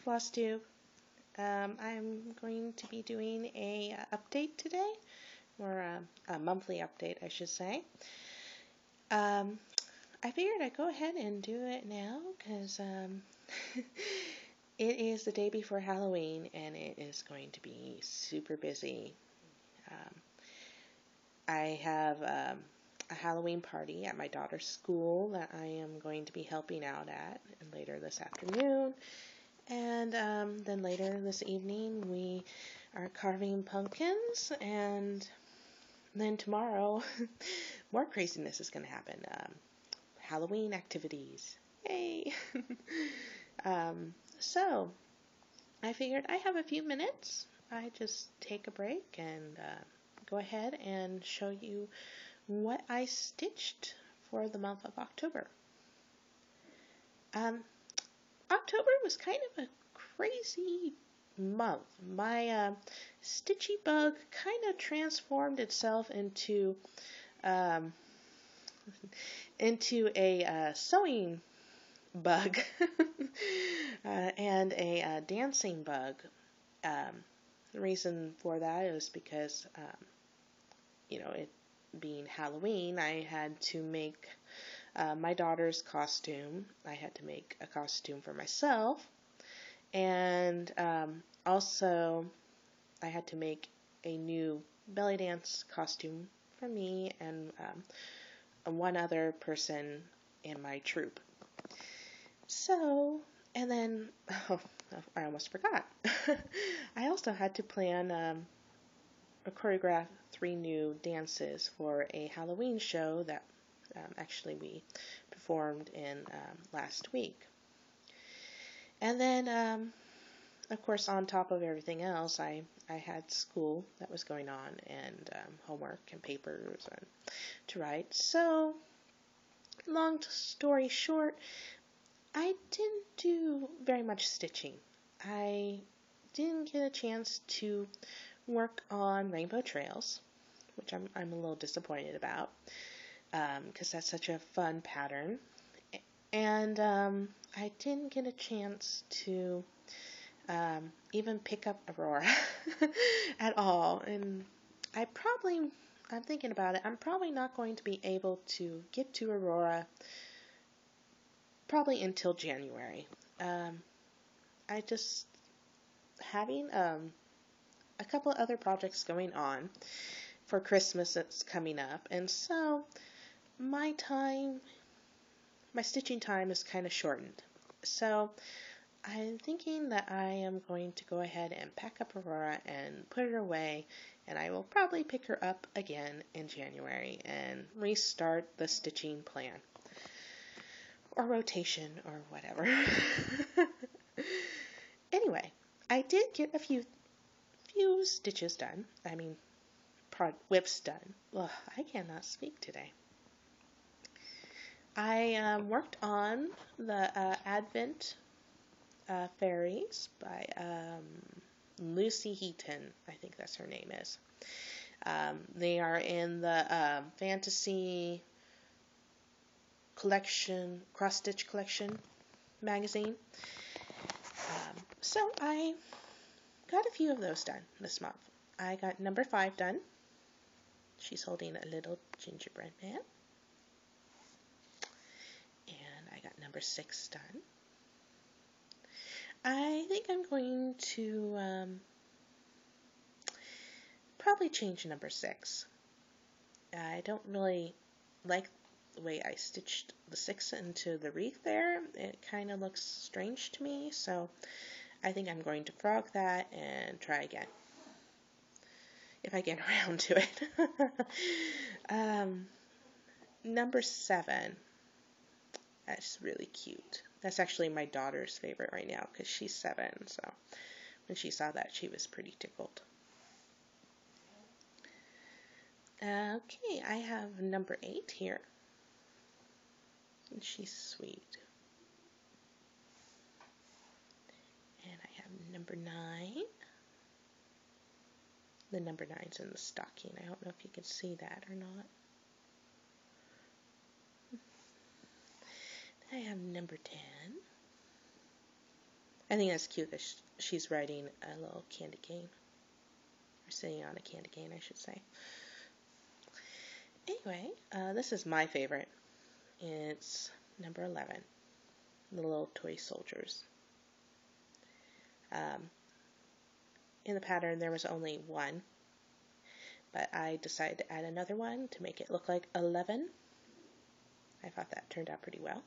Flosstube. I'm going to be doing a update today, or a monthly update, I should say. I figured I'd go ahead and do it now because it is the day before Halloween and it is going to be super busy. I have a Halloween party at my daughter's school that I am going to be helping out at later this afternoon. And then later this evening, we are carving pumpkins, and then tomorrow, more craziness is going to happen. Halloween activities. Yay! So, I figured I have a few minutes. I just take a break and go ahead and show you what I stitched for the month of October. October was kind of a crazy month. My stitchy bug kind of transformed itself into a sewing bug and a dancing bug. The reason for that is because, it being Halloween, I had to make my daughter's costume. I had to make a costume for myself, and also I had to make a new belly dance costume for me and one other person in my troupe. So, and then, I almost forgot. I also had to plan or choreograph 3 new dances for a Halloween show that actually we performed in last week. And then, of course, on top of everything else, I had school that was going on and homework and papers and to write. So, long story short, I didn't do very much stitching. I didn't get a chance to work on rainbow trails, which I'm a little disappointed about, because that's such a fun pattern. And I didn't get a chance to even pick up Aurora at all. And I'm thinking about it, I'm probably not going to be able to get to Aurora probably until January. I just having a couple of other projects going on for Christmas that's coming up, and so my stitching time is kind of shortened. So I'm thinking that I am going to go ahead and pack up Aurora and put her away, and I will probably pick her up again in January and restart the stitching plan. Or rotation, or whatever. Anyway, I did get a few stitches done. I mean, whips done. Ugh, I cannot speak today. I worked on the Advent Fairies by Lucy Heaton. I think that's her name is. They are in the fantasy collection, cross-stitch collection magazine. So I got a few of those done this month. I got number 5 done. She's holding a little gingerbread man. And I got number 6 done. I think I'm going to probably change number 6. I don't really like the way I stitched the 6 into the wreath there. It kind of looks strange to me, so I think I'm going to frog that and try again, if I get around to it. Number 7. That's really cute. That's actually my daughter's favorite right now because she's 7, so when she saw that, she was pretty tickled. Okay, I have number 8 here. And she's sweet. And I have number 9. The number 9's in the stocking. I don't know if you can see that or not. I have number 10. I think that's cute that she's riding a little candy cane. Or sitting on a candy cane, I should say. Anyway, this is my favorite. It's number 11. The little toy soldiers. In the pattern, there was only one, but I decided to add another one to make it look like 11. I thought that turned out pretty well.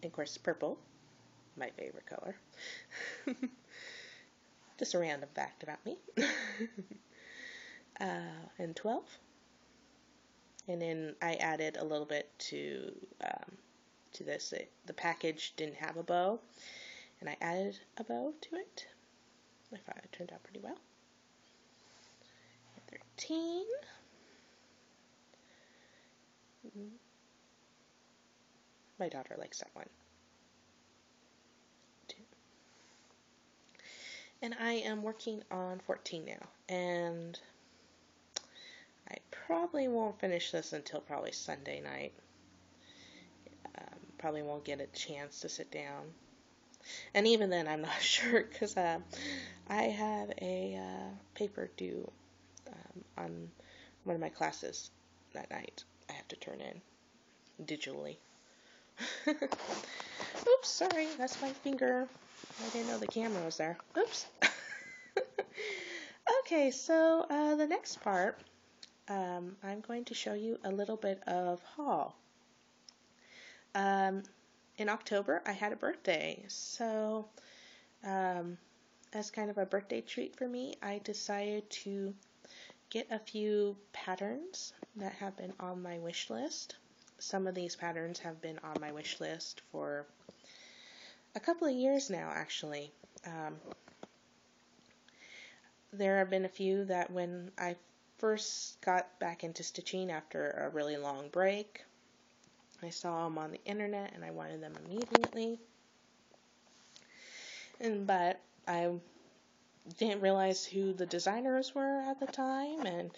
And of course, purple, my favorite color. Just a random fact about me. And 12. And then I added a little bit to this. The package didn't have a bow, and I added a bow to it. I thought it turned out pretty well. 13. My daughter likes that one. 2. And I am working on 14 now, and I probably won't finish this until probably Sunday night. Probably won't get a chance to sit down. And even then, I'm not sure, because I have a paper due on one of my classes that night. I have to turn in digitally. Oops, sorry, that's my finger. I didn't know the camera was there. Oops. Okay, so the next part, I'm going to show you a little bit of haul. In October, I had a birthday, so as kind of a birthday treat for me, I decided to get a few patterns that have been on my wish list. Some of these patterns have been on my wish list for a couple of years now, actually. There have been a few that when I first got back into stitching after a really long break, I saw them on the internet and I wanted them immediately. But I didn't realize who the designers were at the time, and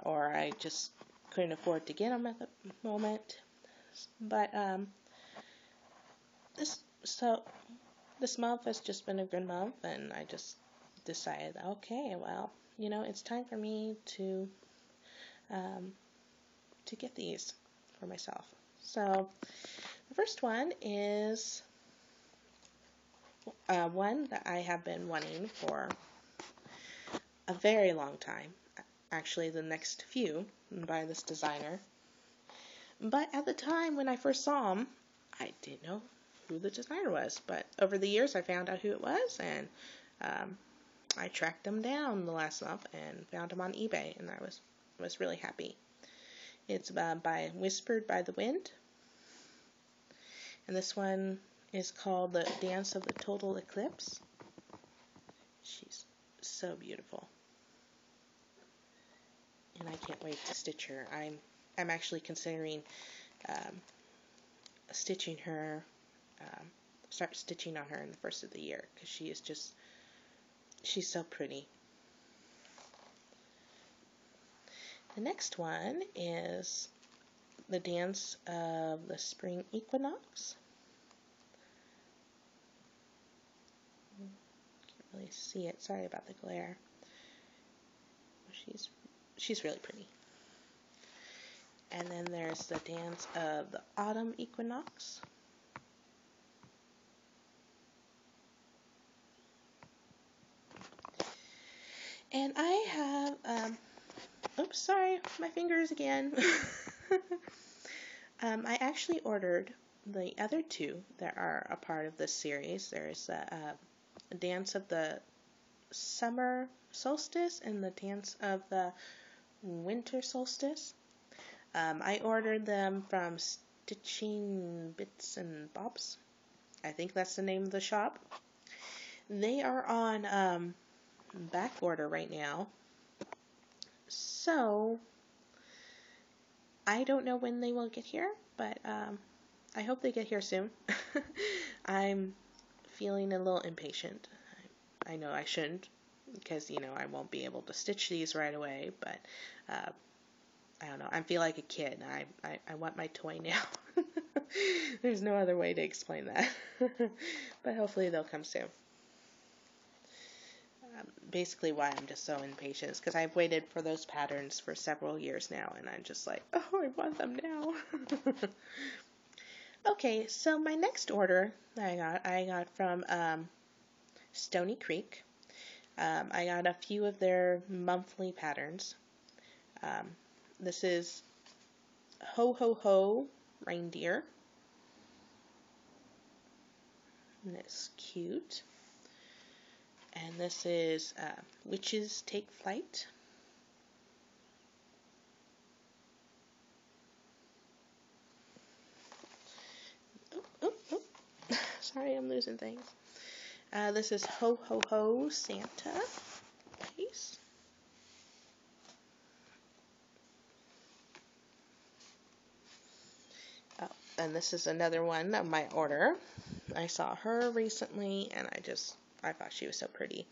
or I just couldn't afford to get them at the moment. But this month has just been a good month, and I just decided, okay, well, it's time for me to get these for myself. So the first one is one that I have been wanting for a very long time. Actually, the next few by this designer. But at the time when I first saw him, I didn't know who the designer was. But over the years, I found out who it was, and I tracked them down the last month and found them on eBay, and I was really happy. It's by Whispered by the Wind. And this one is called The Dance of the Total Eclipse. She's so beautiful. And I can't wait to stitch her. I'm actually considering stitching her, start stitching on her in the first of the year, because she's so pretty. The next one is The Dance of the Spring Equinox. Can't really see it. Sorry about the glare. She's really pretty. And then there's The Dance of the Autumn Equinox. And I have, oops, sorry, my fingers again. I actually ordered the other two that are a part of this series. There's a Dance of the Summer Solstice and the Dance of the Winter Solstice. I ordered them from Stitching Bits and Bobs. I think that's the name of the shop. They are on back order right now. So I don't know when they will get here, but I hope they get here soon. I'm feeling a little impatient. I know I shouldn't, because I won't be able to stitch these right away, but I don't know, I feel like a kid. I want my toy now. There's no other way to explain that. But hopefully they'll come soon. Basically why I'm just so impatient is because I've waited for those patterns for several years now, and I'm just like, oh, I want them now. Okay, so my next order that I got from Stony Creek. I got a few of their monthly patterns. This is Ho Ho Ho Reindeer. And it's cute. And this is Witches Take Flight. Oh. Sorry, I'm losing things. This is Ho Ho Ho Santa. Nice. Oh, and this is another one of my order. I saw her recently, and I thought she was so pretty.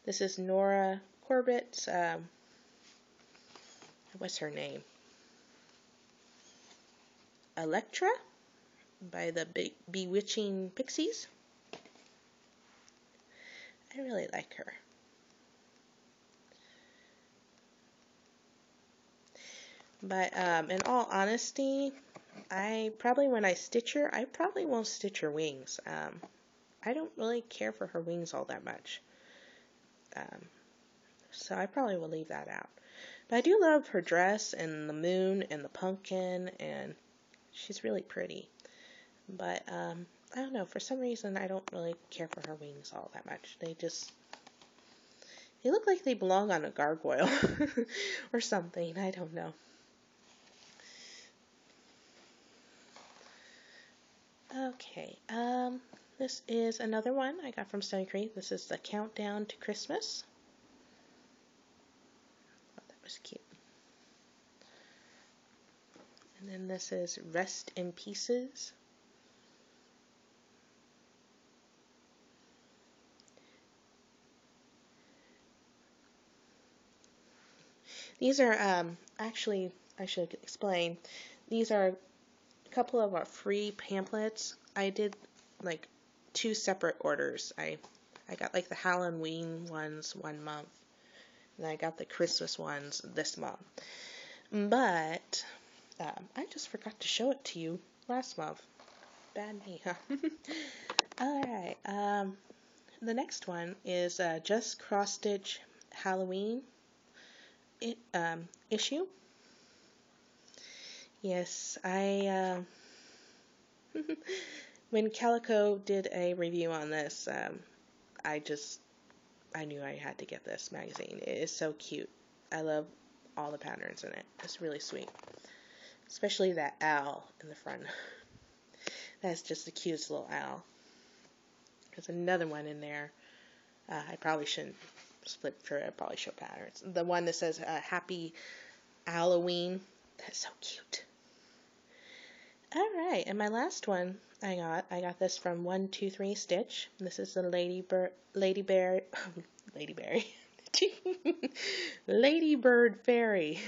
This is Nora Corbett's, what's her name? Electra by the Bewitching Pixies. I really like her. But in all honesty, when I stitch her, I probably won't stitch her wings. I don't really care for her wings all that much. So I probably will leave that out. But I do love her dress and the moon and the pumpkin, and she's really pretty. But I don't know, for some reason I don't really care for her wings all that much. They look like they belong on a gargoyle or something. I don't know. Okay, this is another one I got from Stony Creek. This is the Countdown to Christmas. Oh, that was cute. And then this is Rest in Pieces. These are, actually, I should explain, these are a couple of our free pamphlets. I did like 2 separate orders. I got like the Halloween ones one month, and I got the Christmas ones this month. But I just forgot to show it to you last month. Bad me, huh? Alright, the next one is Just Cross Stitch Halloween issue. Yes, when Calico did a review on this, I knew I had to get this magazine. It is so cute. I love all the patterns in it. It's really sweet. Especially that owl in the front. That's just the cutest little owl. There's another one in there. I probably shouldn't split through it. I probably show patterns. The one that says Happy Halloween. That's so cute. Alright, and my last one I got this from 123 Stitch. This is the Ladybird Fairy.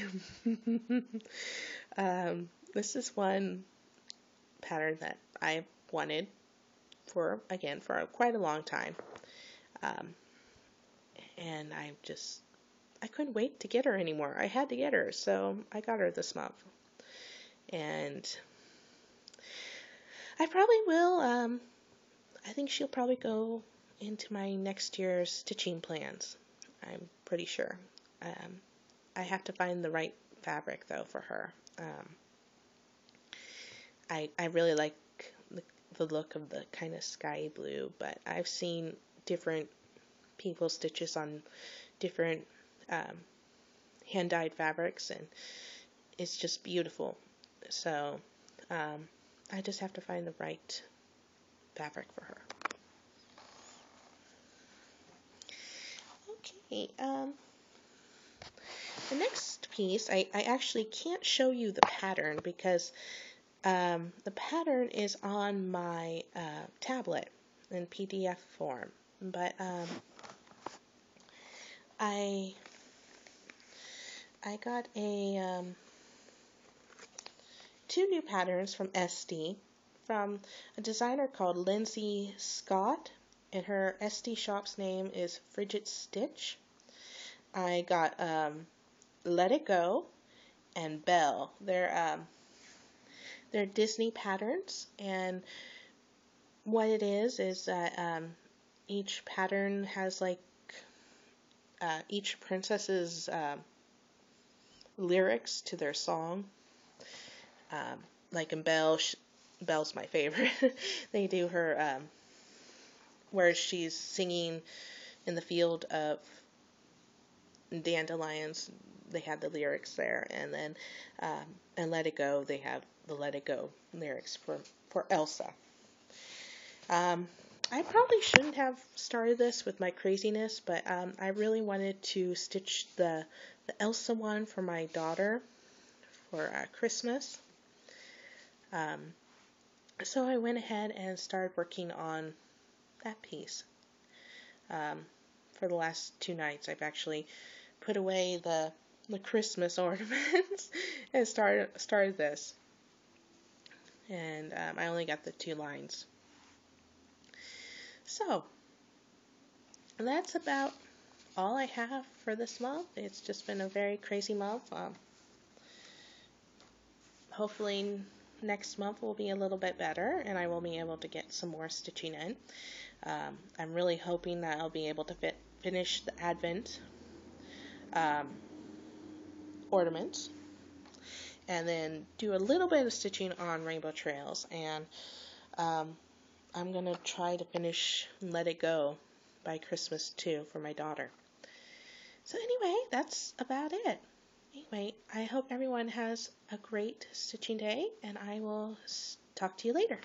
This is one pattern that I wanted for quite a long time. And I couldn't wait to get her anymore. I had to get her, so I got her this month. And I probably will, I think she'll probably go into my next year's stitching plans. I'm pretty sure. I have to find the right fabric, though, for her. I really like the look of the kind of sky blue, but I've seen different people's stitches on different hand-dyed fabrics, and it's just beautiful. So I just have to find the right fabric for her. Okay, the next piece, I actually can't show you the pattern because the pattern is on my tablet in PDF form, but I got 2 new patterns from SD. from a designer called Lindsay Scott, and her SD shop's name is Frigid Stitch. I got Let It Go and Belle. They're Disney patterns, and what it is that each pattern has like each princess's lyrics to their song. Like in Belle's my favorite. They do her where she's singing in the field of dandelions. They have the lyrics there, and then and Let It Go, they have the Let It Go lyrics for Elsa. I probably shouldn't have started this with my craziness, but I really wanted to stitch the Elsa one for my daughter for Christmas. So I went ahead and started working on that piece. For the last 2 nights, I've actually put away the Christmas ornaments and started this. And I only got the 2 lines. So that's about all I have for this month. It's just been a very crazy month. Hopefully next month will be a little bit better and I will be able to get some more stitching in. I'm really hoping that I'll be able to finish the Advent ornaments and then do a little bit of stitching on Rainbow Trails, and I'm going to try to finish Let It Go by Christmas too for my daughter. So anyway, that's about it. Anyway, I hope everyone has a great stitching day, and I will talk to you later.